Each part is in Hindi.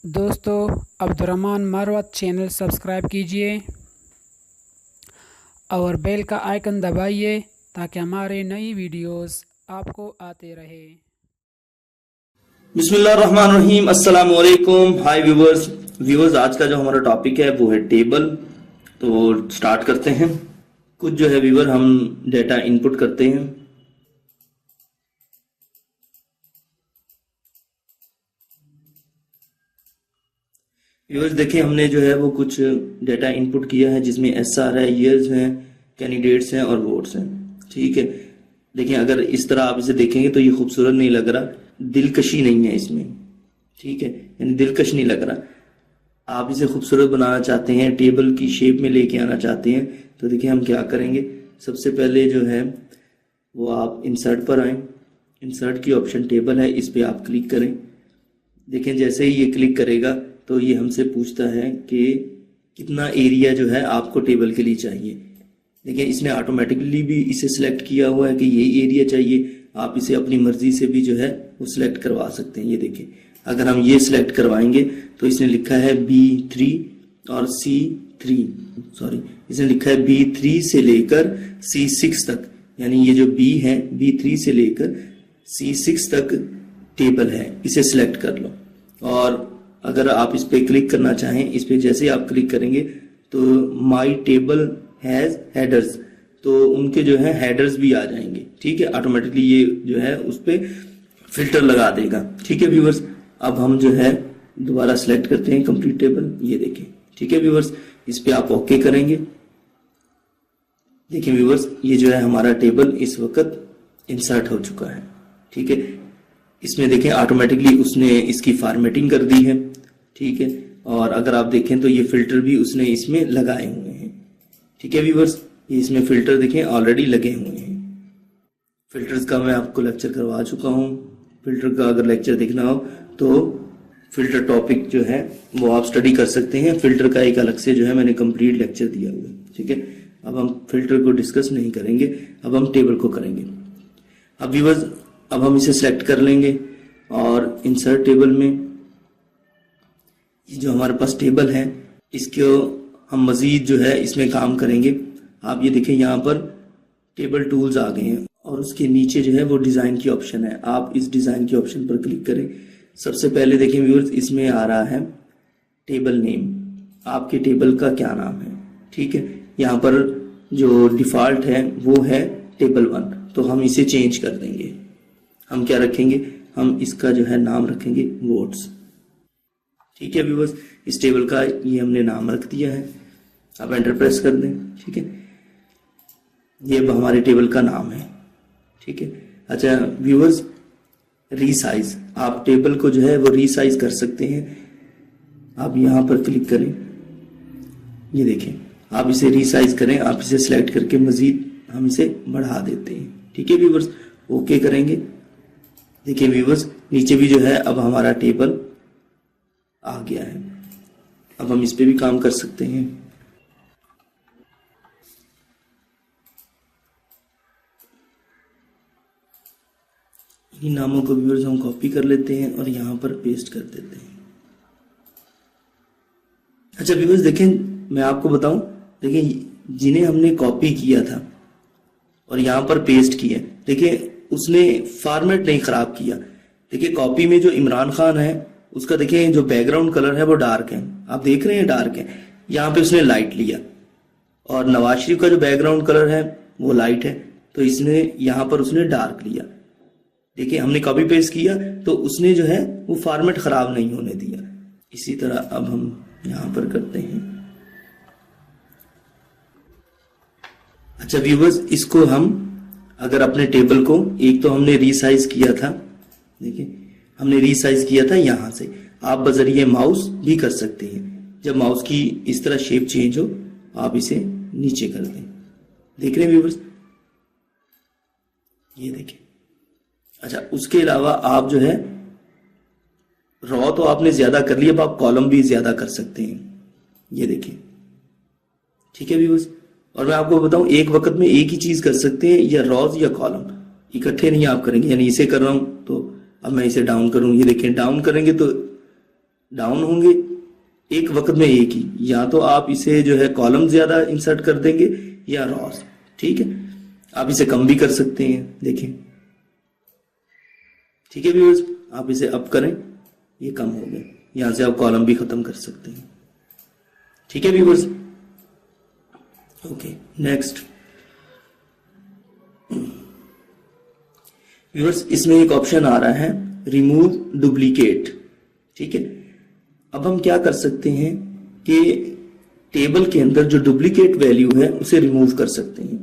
दोस्तों, अब्दुर्रहमान मारवत चैनल सब्सक्राइब कीजिए और बेल का आइकन दबाइए ताकि हमारे नई वीडियोस आपको आते रहे। बिस्मिल्लाहिर्रहमानिर्रहीम, अस्सलाम वालेकुम। हाय व्यूवर्स, आज का जो हमारा टॉपिक है वो है टेबल। तो स्टार्ट करते हैं। कुछ जो है व्यूवर हम डेटा इनपुट करते हैं। व्यूवर्स देखिए, हमने जो है वो कुछ डेटा इनपुट किया है जिसमें एसआर है, ईयर्स हैं, कैंडिडेट्स हैं और वोट्स हैं। ठीक है, देखिए अगर इस तरह आप इसे देखेंगे तो ये खूबसूरत नहीं लग रहा, दिलकशी नहीं है इसमें। ठीक है, यानी दिलकश नहीं लग रहा। आप इसे खूबसूरत बनाना चाहते हैं, टेबल की शेप में लेके आना चाहते हैं, तो देखिए हम क्या करेंगे। सबसे पहले जो है वो आप इंसर्ट पर आए। इंसर्ट की ऑप्शन टेबल है, इस पे आप क्लिक करें। देखें जैसे ही ये क्लिक करेगा तो ये हमसे पूछता है कि कितना एरिया जो है आपको टेबल के लिए चाहिए। देखिए इसने ऑटोमेटिकली भी इसे सिलेक्ट किया हुआ है कि यही एरिया चाहिए। आप इसे अपनी मर्जी से भी जो है वो सिलेक्ट करवा सकते हैं। ये देखिए, अगर हम ये सिलेक्ट करवाएंगे तो इसने लिखा है B3 और C3, इसने लिखा है B3 से लेकर C6 तक, यानी ये जो B है B3 से लेकर C6 तक टेबल है, इसे सिलेक्ट कर लो। और अगर आप इस पे क्लिक करना चाहें, इस पे जैसे आप क्लिक करेंगे तो माई टेबल हैज हेडर्स, तो उनके जो है हेडर्स भी आ जाएंगे। ठीक है, ऑटोमेटिकली ये जो है उस पे फिल्टर लगा देगा। ठीक है व्यूवर्स, अब हम जो है दोबारा सिलेक्ट करते हैं कंप्लीट टेबल। ये देखें, ठीक है व्यूवर्स, इस पे आप ओके करेंगे। देखिए व्यूवर्स, ये जो है हमारा टेबल इस वक्त इंसर्ट हो चुका है। ठीक है, इसमें देखें ऑटोमेटिकली उसने इसकी फॉर्मेटिंग कर दी है। ठीक है, और अगर आप देखें तो ये फिल्टर भी उसने इसमें लगाए हुए हैं। ठीक है व्यूवर्स, ये इसमें फिल्टर देखें ऑलरेडी लगे हुए हैं। फिल्टर्स का मैं आपको लेक्चर करवा चुका हूँ। फिल्टर का अगर लेक्चर देखना हो तो फिल्टर टॉपिक जो है वो आप स्टडी कर सकते हैं। फिल्टर का एक अलग से जो है मैंने कंप्लीट लेक्चर दिया हुआ है। ठीक है, अब हम फिल्टर को डिस्कस नहीं करेंगे, अब हम टेबल को करेंगे। अब व्यूवर्स, अब हम इसे सिलेक्ट कर लेंगे और इंसर्ट टेबल में जो हमारे पास टेबल है इसको हम मजीद जो है इसमें काम करेंगे। आप ये देखें, यहाँ पर टेबल टूल्स आ गए हैं और उसके नीचे जो है वो डिज़ाइन की ऑप्शन है। आप इस डिज़ाइन की ऑप्शन पर क्लिक करें। सबसे पहले देखें व्यूअर्स, इसमें आ रहा है टेबल नेम, आपके टेबल का क्या नाम है। ठीक है, यहाँ पर जो डिफ़ॉल्ट है वो है टेबल 1, तो हम इसे चेंज कर देंगे। हम क्या रखेंगे, हम इसका जो है नाम रखेंगे वोट्स। ठीक है व्यूअर्स, इस टेबल का ये हमने नाम रख दिया है। आप एंटर प्रेस कर दें। ठीक है, ये हमारे टेबल का नाम है। ठीक है, अच्छा व्यूअर्स, रीसाइज, आप टेबल को जो है वो रीसाइज कर सकते हैं। आप यहाँ पर क्लिक करें, ये देखें, आप इसे रीसाइज करें। आप इसे सिलेक्ट करके मजीद हम इसे बढ़ा देते हैं। ठीक है व्यूअर्स, ओके करेंगे। देखिए व्यूअर्स, नीचे भी जो है अब हमारा टेबल आ गया है। अब हम इस पे भी काम कर सकते हैं। इन नामों को व्यूअर्स हम कॉपी कर लेते हैं और यहाँ पर पेस्ट कर देते हैं। अच्छा व्यूअर्स देखें, मैं आपको बताऊं, देखिए जिन्हें हमने कॉपी किया था और यहाँ पर पेस्ट किया, देखिए उसने फॉर्मेट नहीं खराब किया। देखिए कॉपी में जो इमरान खान है उसका देखिए जो बैकग्राउंड कलर है वो डार्क है, आप देख रहे हैं डार्क है। यहाँ पे उसने लाइट लिया। और नवाज शरीफ का जो बैकग्राउंड कलर है वो लाइट है, तो इसने यहाँ पर उसने डार्क लिया। देखिए हमने कॉपी पेस्ट किया तो उसने जो है वो फॉर्मेट खराब नहीं होने दिया। इसी तरह अब हम यहाँ पर करते हैं। अच्छा व्यूवर्स, इसको हम अगर अपने टेबल को, एक तो हमने रीसाइज किया था, देखिए हमने रीसाइज किया था यहाँ से। आप बजरिए माउस भी कर सकते हैं। जब माउस की इस तरह शेप चेंज हो आप इसे नीचे कर दें। देख रहे हैं व्यूवर्स, ये देखें। अच्छा उसके अलावा आप जो है रॉ तो आपने ज्यादा कर लिया, अब आप कॉलम भी ज्यादा कर सकते हैं। ये देखिए, ठीक है व्यूवर्स। और मैं आपको बताऊं, एक वक्त में एक ही चीज कर सकते हैं, या रॉज या कॉलम, इकट्ठे नहीं आप करेंगे। यानी इसे कर रहा हूं तो अब मैं इसे डाउन करूं, ये देखें डाउन करेंगे तो डाउन होंगे एक वक्त में एक ही, या तो आप इसे जो है कॉलम ज्यादा इंसर्ट कर देंगे या रॉस। ठीक है, आप इसे कम भी कर सकते हैं, देखें। ठीक है व्यूअर्स, आप इसे अप करें, ये कम हो गया, यहां से आप कॉलम भी खत्म कर सकते हैं। ठीक है व्यूअर्स, ओके नेक्स्ट व्यूअर्स, इसमें एक ऑप्शन आ रहा है रिमूव डुप्लीकेट। ठीक है, अब हम क्या कर सकते हैं कि टेबल के अंदर जो डुप्लीकेट वैल्यू है उसे रिमूव कर सकते हैं।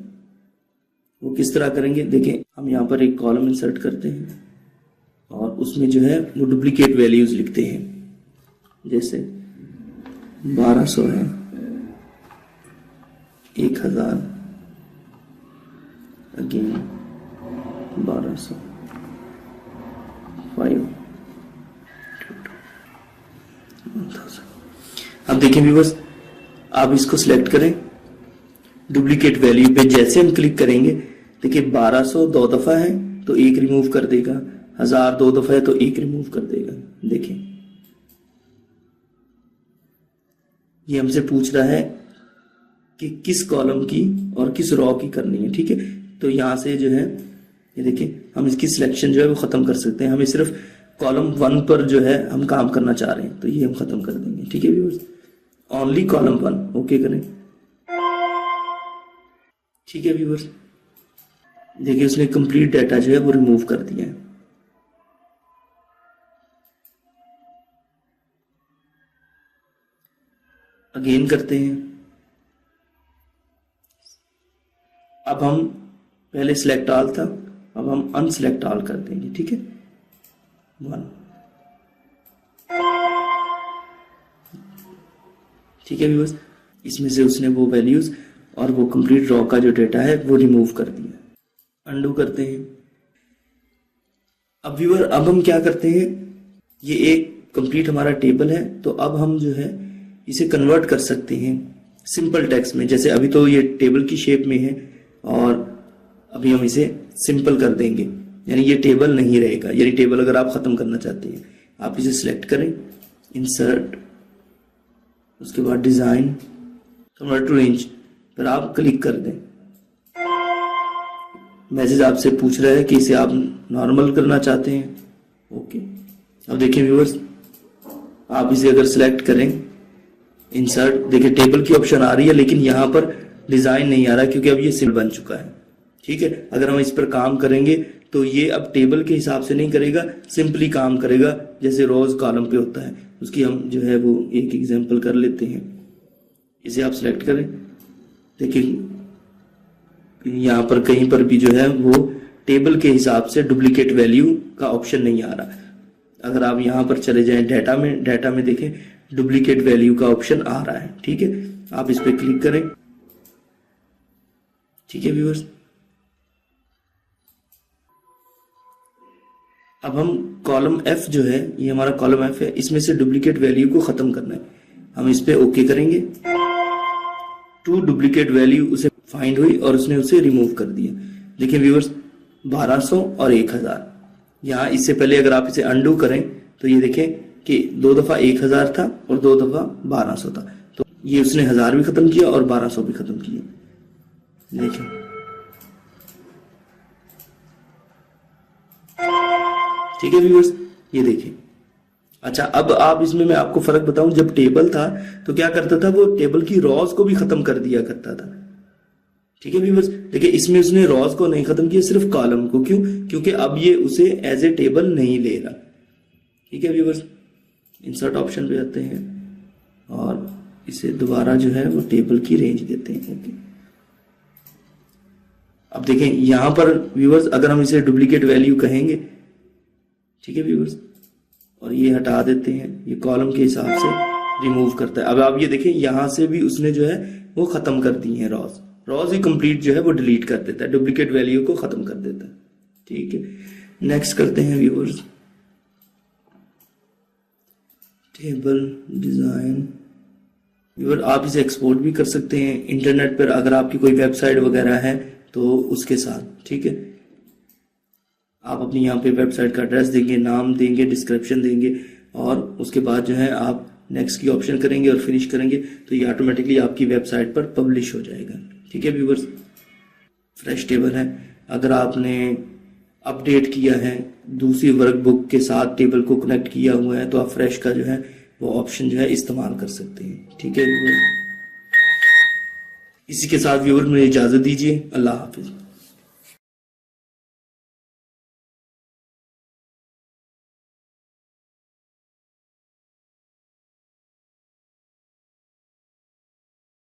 वो किस तरह करेंगे, देखें। हम यहां पर एक कॉलम इंसर्ट करते हैं और उसमें जो है वो डुप्लीकेट वैल्यूज लिखते हैं, जैसे 1200 है, 1000, अगेन 1200, 5, 1000। अब देखें व्यूअर्स, आप इसको सिलेक्ट करें, डुप्लीकेट वैल्यू पे जैसे हम क्लिक करेंगे, देखिए 1200 दो दफा है तो एक रिमूव कर देगा, 1000 दो दफा है तो एक रिमूव कर देगा। देखें, ये हमसे पूछ रहा है कि किस कॉलम की और किस रॉ की करनी है। ठीक है, तो यहां से जो है ये देखिए, हम इसकी सिलेक्शन जो है वो खत्म कर सकते हैं। हमें सिर्फ कॉलम 1 पर जो है हम काम करना चाह रहे हैं, तो ये हम खत्म कर देंगे। ठीक है व्यूअर्स, ओनली कॉलम 1 ओके करें। ठीक है व्यूअर्स, देखिए उसने कंप्लीट डाटा जो है वो रिमूव कर दिया है। अगेन करते हैं। अब हम पहले सिलेक्ट ऑल था, अब हम अनसिलेक्ट ऑल कर देंगे। ठीक है, 1। ठीक है व्यूअर्स, इसमें से उसने वो वैल्यूज और वो कंप्लीट रॉ का जो डेटा है वो रिमूव कर दिया। अंडू करते हैं। अब व्यूअर, अब हम क्या करते हैं, ये एक कंप्लीट हमारा टेबल है, तो अब हम जो है इसे कन्वर्ट कर सकते हैं सिंपल टेक्स्ट में। जैसे अभी तो ये टेबल की शेप में है और अभी हम इसे सिंपल कर देंगे, यानी ये टेबल नहीं रहेगा। यानी टेबल अगर आप खत्म करना चाहते हैं, आप इसे सिलेक्ट करें, इंसर्ट, उसके बाद डिजाइन, कन्वर्ट टू रेंज पर आप क्लिक कर दें। मैसेज आपसे पूछ रहा है कि इसे आप नॉर्मल करना चाहते हैं, ओके। अब देखिए व्यूअर्स, आप इसे अगर सिलेक्ट करें, इंसर्ट, देखिए टेबल की ऑप्शन आ रही है, लेकिन यहां पर डिजाइन नहीं आ रहा क्योंकि अब ये सिंपल बन चुका है। ठीक है, अगर हम इस पर काम करेंगे तो ये अब टेबल के हिसाब से नहीं करेगा, सिंपली काम करेगा जैसे रोज कॉलम पे होता है। उसकी हम जो है वो एक एग्जांपल कर लेते हैं। इसे आप सिलेक्ट करें, देखिए यहां पर कहीं पर भी जो है वो टेबल के हिसाब से डुप्लीकेट वैल्यू का ऑप्शन नहीं आ रहा। अगर आप यहां पर चले जाएं डाटा में देखें, डुप्लीकेट वैल्यू का ऑप्शन आ रहा है। ठीक है, आप इस पर क्लिक करें। ठीक है व्यूअर्स, अब हम कॉलम F जो है, ये हमारा कॉलम F है, इसमें से डुप्लीकेट वैल्यू को खत्म करना है। हम इस पे ओके करेंगे। 2 डुप्लीकेट वैल्यू उसे फाइंड हुई और उसने उसे रिमूव कर दिया। देखिए व्यूअर्स, 1200 और 1000। यहाँ इससे पहले अगर आप इसे अंडू करें तो ये देखें कि 2 दफा 1000 था और 2 दफा 1200 था, तो ये उसने 1000 भी खत्म किया और 1200 भी खत्म किया। देखें, ठीक है व्यूअर्स, ये देखिए। अच्छा, अब आप इसमें मैं आपको फर्क बताऊं, जब टेबल था तो क्या करता था, वो टेबल की रॉज को भी खत्म कर दिया करता था। ठीक है व्यूअर्स, देखिए इसमें उसने रॉज को नहीं खत्म किया, सिर्फ कॉलम को। क्यों? क्योंकि अब ये उसे एज ए टेबल नहीं ले रहा। ठीक है व्यूअर्स, इंसर्ट ऑप्शन पे आते हैं और इसे दोबारा जो है वो टेबल की रेंज देते हैं। ओके, अब देखें यहां पर व्यूअर्स, अगर हम इसे डुप्लीकेट वैल्यू कहेंगे, ठीक है व्यूअर्स, और ये हटा देते हैं, ये कॉलम के हिसाब से रिमूव करता है। अब आप ये देखें, यहां से भी उसने जो है वो खत्म कर दी है रॉज ही कंप्लीट जो है वो डिलीट कर देता है, डुप्लीकेट वैल्यू को खत्म कर देता है। ठीक है, नेक्स्ट करते हैं व्यूअर्स, टेबल डिजाइन। व्यूअर, आप इसे एक्सपोर्ट भी कर सकते हैं इंटरनेट पर, अगर आपकी कोई वेबसाइट वगैरह है तो उसके साथ। ठीक है, आप अपनी यहाँ पे वेबसाइट का एड्रेस देंगे, नाम देंगे, डिस्क्रिप्शन देंगे और उसके बाद जो है आप नेक्स्ट की ऑप्शन करेंगे और फिनिश करेंगे तो ये ऑटोमेटिकली आपकी वेबसाइट पर पब्लिश हो जाएगा। ठीक है व्यूवर्स, फ्रेश टेबल है। अगर आपने अपडेट किया है, दूसरी वर्कबुक के साथ टेबल को कनेक्ट किया हुआ है, तो आप फ्रेश का जो है वो ऑप्शन जो है इस्तेमाल कर सकते हैं। ठीक है व्यूवर, इसी के साथ व्यूवर मुझे इजाजत दीजिए। अल्लाह हाफिज।